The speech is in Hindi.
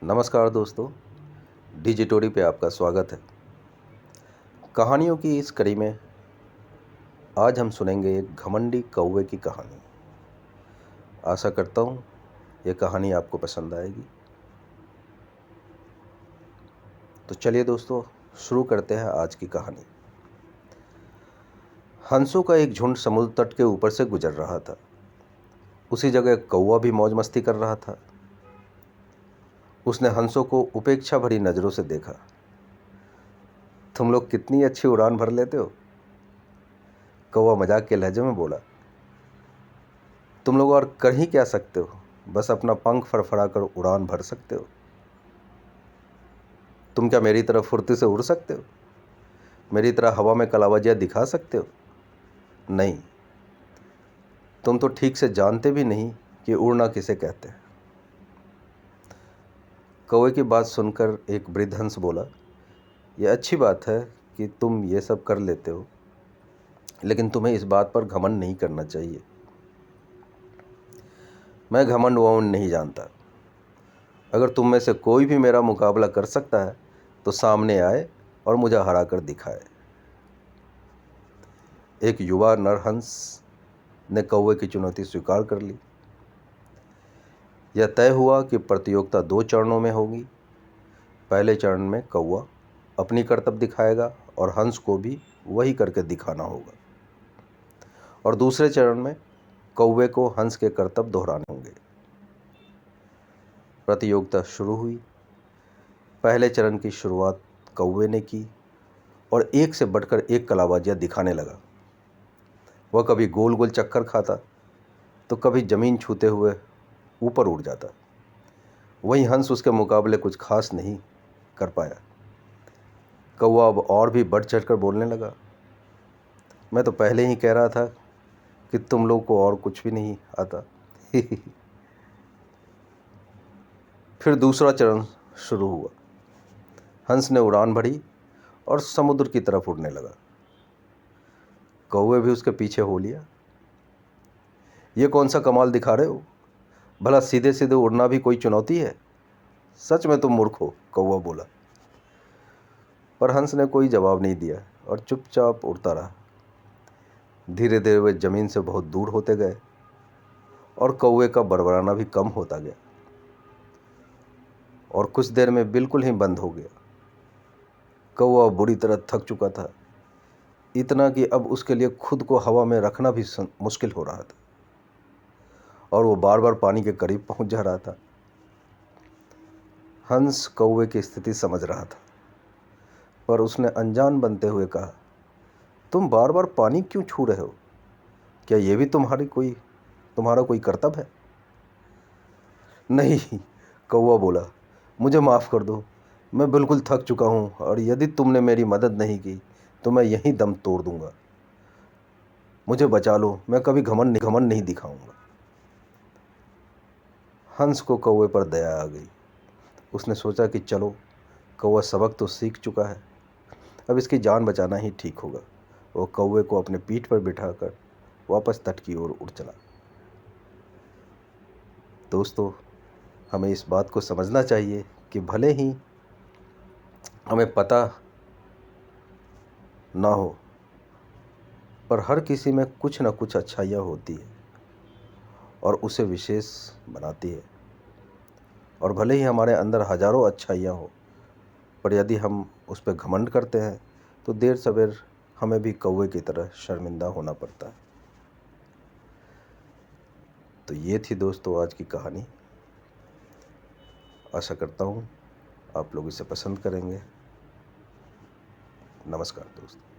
नमस्कार दोस्तों, डिजिटोरी पे आपका स्वागत है। कहानियों की इस कड़ी में आज हम सुनेंगे एक घमंडी कौवे की कहानी। आशा करता हूँ ये कहानी आपको पसंद आएगी। तो चलिए दोस्तों, शुरू करते हैं आज की कहानी। हंसों का एक झुंड समुद्र तट के ऊपर से गुजर रहा था। उसी जगह कौवा भी मौज मस्ती कर रहा था। उसने हंसों को उपेक्षा भरी नज़रों से देखा। तुम लोग कितनी अच्छी उड़ान भर लेते हो, कौवा मजाक के लहजे में बोला। तुम लोग और कर ही क्या सकते हो, बस अपना पंख फड़फड़ा कर उड़ान भर सकते हो। तुम क्या मेरी तरह फुर्ती से उड़ सकते हो, मेरी तरह हवा में कलाबाजियाँ दिखा सकते हो? नहीं, तुम तो ठीक से जानते भी नहीं कि उड़ना किसे कहते हैं। कौवे की बात सुनकर एक वृद्ध हंस बोला, यह अच्छी बात है कि तुम ये सब कर लेते हो, लेकिन तुम्हें इस बात पर घमंड नहीं करना चाहिए। मैं घमंड वमंड नहीं जानता। अगर तुम में से कोई भी मेरा मुकाबला कर सकता है तो सामने आए और मुझे हरा कर दिखाए। एक युवा नरहंस ने कौवे की चुनौती स्वीकार कर ली। यह तय हुआ कि प्रतियोगिता 2 चरणों में होगी। पहले चरण में कौवा अपनी करतब दिखाएगा और हंस को भी वही करके दिखाना होगा, और दूसरे चरण में कौवे को हंस के करतब दोहराने होंगे। प्रतियोगिता शुरू हुई। पहले चरण की शुरुआत कौवे ने की और एक से बढ़कर एक कलाबाजियाँ दिखाने लगा। वह कभी गोल गोल चक्कर खाता तो कभी जमीन छूते हुए ऊपर उड़ जाता। वहीं हंस उसके मुकाबले कुछ खास नहीं कर पाया। कौवा अब और भी बढ़ चढ़ कर बोलने लगा, मैं तो पहले ही कह रहा था कि तुम लोग को और कुछ भी नहीं आता। फिर दूसरा चरण शुरू हुआ। हंस ने उड़ान भरी और समुद्र की तरफ उड़ने लगा। कौवे भी उसके पीछे हो लिया। ये कौन सा कमाल दिखा रहे हो, भला सीधे सीधे उड़ना भी कोई चुनौती है? सच में तुम मूर्ख हो, कौवा बोला। पर हंस ने कोई जवाब नहीं दिया और चुपचाप उड़ता रहा। धीरे धीरे वे जमीन से बहुत दूर होते गए और कौवे का बड़बड़ाना भी कम होता गया और कुछ देर में बिल्कुल ही बंद हो गया। कौवा बुरी तरह थक चुका था, इतना कि अब उसके लिए खुद को हवा में रखना भी मुश्किल हो रहा था और वो बार बार पानी के करीब पहुंच जा रहा था। हंस कौवे की स्थिति समझ रहा था, पर उसने अनजान बनते हुए कहा, तुम बार बार पानी क्यों छू रहे हो? क्या ये भी तुम्हारा कोई कर्तव्य है? नहीं, कौवा बोला, मुझे माफ़ कर दो, मैं बिल्कुल थक चुका हूँ और यदि तुमने मेरी मदद नहीं की तो मैं यहीं दम तोड़ दूंगा। मुझे बचा लो, मैं कभी घमंड नहीं दिखाऊंगा। हंस को कौवे पर दया आ गई। उसने सोचा कि चलो, कौवा सबक तो सीख चुका है, अब इसकी जान बचाना ही ठीक होगा। वो कौवे को अपने पीठ पर बिठाकर वापस तट की ओर उड़ चला। दोस्तों, हमें इस बात को समझना चाहिए कि भले ही हमें पता ना हो, पर हर किसी में कुछ न कुछ अच्छाइयाँ होती है और उसे विशेष बनाती है। और भले ही हमारे अंदर हजारों अच्छाइयाँ हो, पर यदि हम उस पर घमंड करते हैं तो देर सवेर हमें भी कौवे की तरह शर्मिंदा होना पड़ता है। तो ये थी दोस्तों आज की कहानी। आशा करता हूँ आप लोग इसे पसंद करेंगे। नमस्कार दोस्तों।